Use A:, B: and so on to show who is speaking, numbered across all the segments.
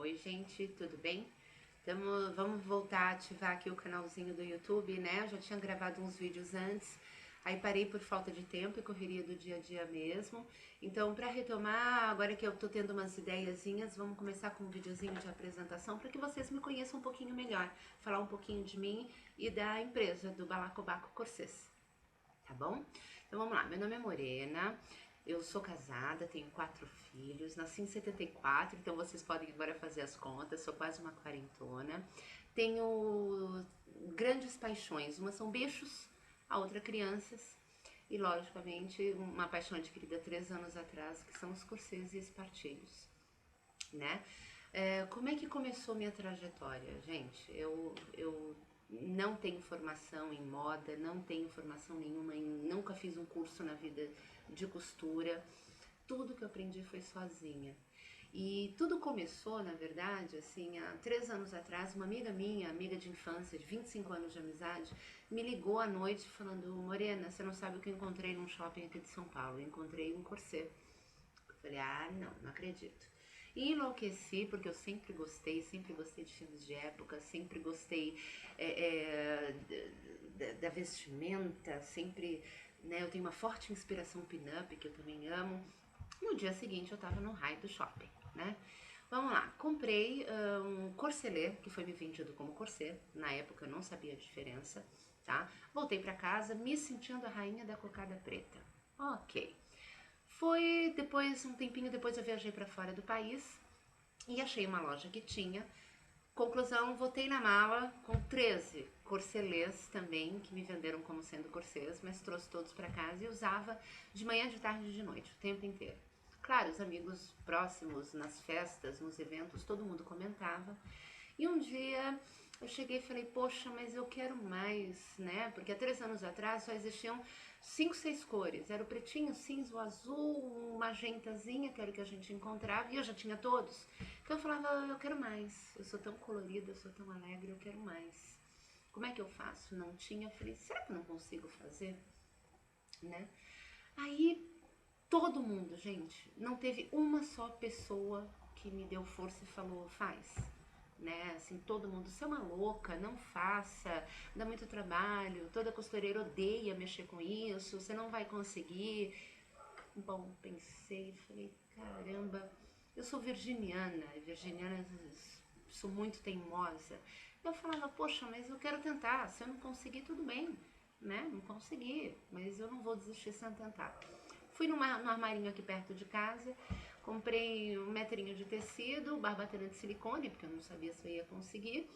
A: Oi, gente, tudo bem? Vamos voltar a ativar aqui o canalzinho do YouTube, né? Eu já tinha gravado uns vídeos antes, aí parei por falta de tempo e correria do dia a dia mesmo. Então, para retomar, agora que eu tô tendo umas ideiazinhas, vamos começar com um videozinho de apresentação para que vocês me conheçam um pouquinho melhor, falar um pouquinho de mim e da empresa, do Balacobaco Corsês. Tá bom? Então vamos lá, meu nome é Morena, eu sou casada, tenho 4 filhos, nasci em 74, então vocês podem agora fazer as contas, sou quase uma quarentona. Tenho grandes paixões, uma são bichos, a outra crianças, e logicamente uma paixão adquirida 3 anos atrás, que são os corsês e espartilhos, né? Como é que começou minha trajetória, gente? Eu não tenho formação em moda, não tenho formação nenhuma, nunca fiz um curso na vida de costura. Tudo que eu aprendi foi sozinha. E tudo começou, na verdade, assim, há 3 anos atrás, uma amiga minha, amiga de infância, de 25 anos de amizade, me ligou à noite falando: Morena, você não sabe o que eu encontrei num shopping aqui de São Paulo. Eu encontrei um corset. Eu falei: ah, não acredito. E enlouqueci, porque eu sempre gostei de filmes de época, sempre gostei da vestimenta, sempre, né, eu tenho uma forte inspiração pin-up, que eu também amo. No dia seguinte eu tava no raio do shopping, né? Vamos lá, comprei um corselet, que foi me vendido como corset, na época eu não sabia a diferença, tá? Voltei pra casa me sentindo a rainha da cocada preta. Ok. Foi depois, um tempinho depois eu viajei para fora do país e achei uma loja que tinha. Conclusão, voltei na mala com 13 corcelês também, que me venderam como sendo corsês, mas trouxe todos para casa e usava de manhã, de tarde e de noite, o tempo inteiro. Claro, os amigos próximos, nas festas, nos eventos, todo mundo comentava. E um dia eu cheguei e falei: poxa, mas eu quero mais, né? Porque há 3 anos atrás só existiam 5, 6 cores. Era o pretinho, o cinza, o azul, uma magentazinha, que era o que a gente encontrava, e eu já tinha todos. Então eu falava: eu quero mais. Eu sou tão colorida, eu sou tão alegre, eu quero mais. Como é que eu faço? Não tinha. Eu falei: será que eu não consigo fazer? Né? Aí todo mundo, gente, não teve uma só pessoa que me deu força e falou: faz, né? Assim, todo mundo: você é uma louca, não faça, dá muito trabalho, toda costureira odeia mexer com isso, você não vai conseguir. Bom, pensei, falei: caramba, eu sou virginiana, e virginiana sou muito teimosa. Eu falava: poxa, mas eu quero tentar, se eu não conseguir, tudo bem, né? Não consegui, mas eu não vou desistir sem tentar. Fui no armarinho aqui perto de casa, comprei um metrinho de tecido, barbatana de silicone, porque eu não sabia se eu ia conseguir.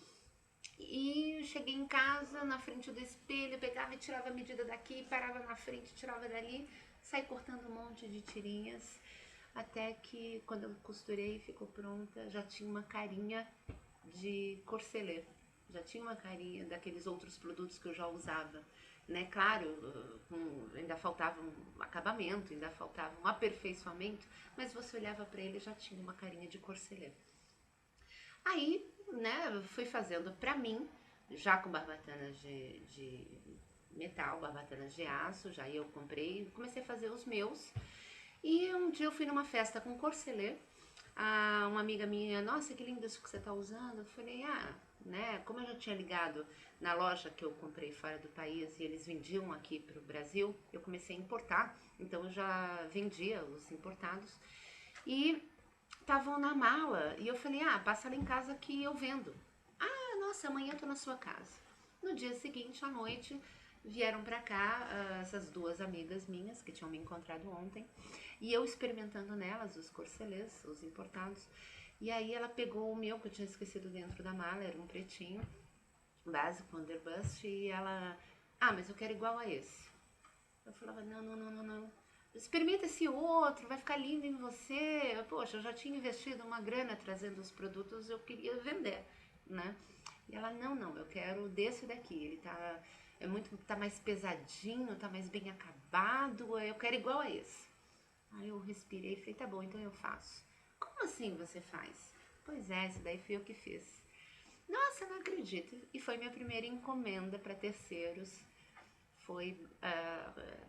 A: E cheguei em casa, na frente do espelho, pegava e tirava a medida daqui, parava na frente, tirava dali, saí cortando um monte de tirinhas, até que quando eu costurei e ficou pronta, já tinha uma carinha de corselet, já tinha uma carinha daqueles outros produtos que eu já usava, né? Claro, ainda faltava um acabamento, ainda faltava um aperfeiçoamento, mas você olhava para ele e já tinha uma carinha de corselet. Aí, né, fui fazendo pra mim, já com barbatanas de metal, barbatanas de aço, já eu comprei, comecei a fazer os meus. E um dia eu fui numa festa com corselet, uma amiga minha: nossa, que lindo isso que você tá usando. Eu falei: ah, né, como eu já tinha ligado na loja que eu comprei fora do país e eles vendiam aqui pro Brasil, eu comecei a importar, então eu já vendia os importados. E estavam na mala e eu falei: ah, passa lá em casa que eu vendo. Ah, nossa, amanhã eu tô na sua casa. No dia seguinte, à noite, vieram pra cá essas 2 amigas minhas que tinham me encontrado ontem e eu experimentando nelas os corcelês, os importados. E aí ela pegou o meu, que eu tinha esquecido dentro da mala, era um pretinho básico, underbust, e ela: ah, mas eu quero igual a esse. Eu falava: não. Experimenta esse outro, vai ficar lindo em você. Poxa, eu já tinha investido uma grana trazendo os produtos, eu queria vender, né? E ela: não, eu quero desse daqui. Ele tá mais pesadinho, tá mais bem acabado, eu quero igual a esse. Aí eu respirei e falei: tá bom, então eu faço. Como assim você faz? Pois é, esse daí fui eu que fiz. Nossa, não acredito. E foi minha primeira encomenda para terceiros,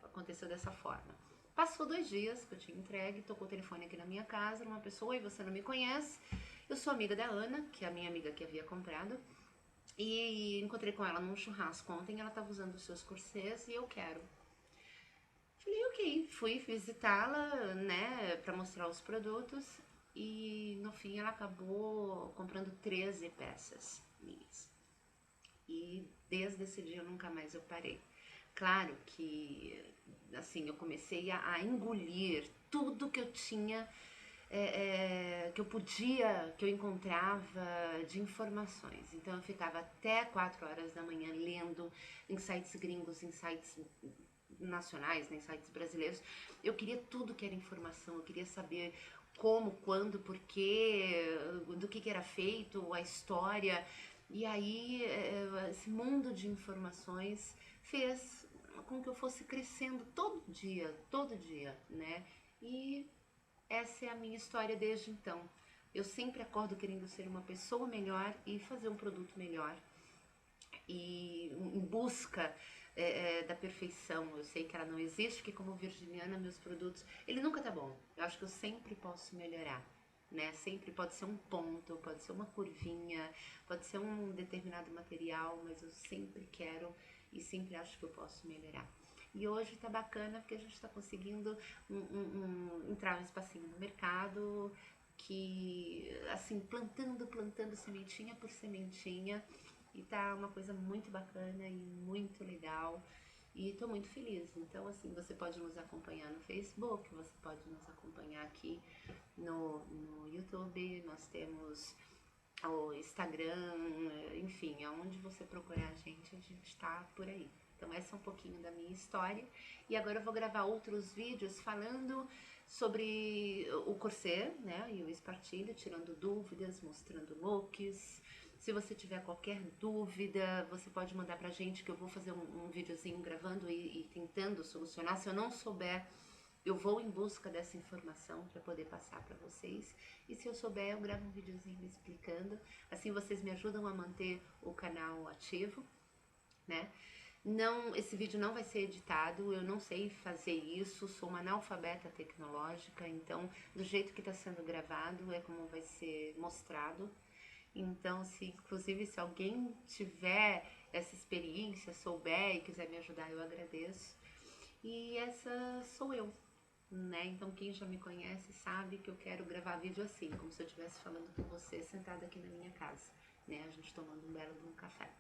A: aconteceu dessa forma. Passou 2 dias que eu tinha entregue, tocou o telefone aqui na minha casa, uma pessoa: oi, você não me conhece? Eu sou amiga da Ana, que é a minha amiga que havia comprado, e encontrei com ela num churrasco ontem, ela tava usando os seus corsês e eu quero. Falei, ok, fui visitá-la, né, pra mostrar os produtos e no fim ela acabou comprando 13 peças minhas. E desde esse dia nunca mais eu parei. Claro que, assim, eu comecei a engolir tudo que eu tinha, que eu podia, que eu encontrava de informações. Então eu ficava até 4 horas da manhã lendo em sites gringos, em sites nacionais, né, em sites brasileiros. Eu queria tudo que era informação, eu queria saber como, quando, porquê, do que era feito, a história. E aí, esse mundo de informações fez com que eu fosse crescendo todo dia, né? E essa é a minha história desde então. Eu sempre acordo querendo ser uma pessoa melhor e fazer um produto melhor e em busca da perfeição. Eu sei que ela não existe, que como virginiana, meus produtos, ele nunca tá bom. Eu acho que eu sempre posso melhorar, né? Sempre pode ser um ponto, pode ser uma curvinha, pode ser um determinado material, mas eu sempre quero e sempre acho que eu posso melhorar. E hoje tá bacana porque a gente tá conseguindo entrar um espacinho no mercado que, assim, plantando sementinha por sementinha, e tá uma coisa muito bacana e muito legal. E tô muito feliz. Então, assim, você pode nos acompanhar no Facebook, você pode nos acompanhar aqui no YouTube. Nós temos o Instagram, enfim, aonde você procurar a gente tá por aí. Então essa é um pouquinho da minha história. E agora eu vou gravar outros vídeos falando sobre o corset, né, e o espartilho, tirando dúvidas, mostrando looks. Se você tiver qualquer dúvida, você pode mandar pra gente que eu vou fazer um videozinho gravando e tentando solucionar. Se eu não souber, eu vou em busca dessa informação para poder passar para vocês. E se eu souber, eu gravo um videozinho explicando. Assim vocês me ajudam a manter o canal ativo, né? Não, esse vídeo não vai ser editado, eu não sei fazer isso, sou uma analfabeta tecnológica, então do jeito que está sendo gravado é como vai ser mostrado. Então, se inclusive se alguém tiver essa experiência, souber e quiser me ajudar, eu agradeço. E essa sou eu, né? Então quem já me conhece sabe que eu quero gravar vídeo assim, como se eu estivesse falando com você sentada aqui na minha casa, né? A gente tomando um belo de um café,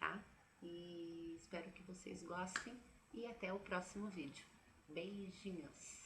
A: tá? E espero que vocês gostem e até o próximo vídeo. Beijinhos!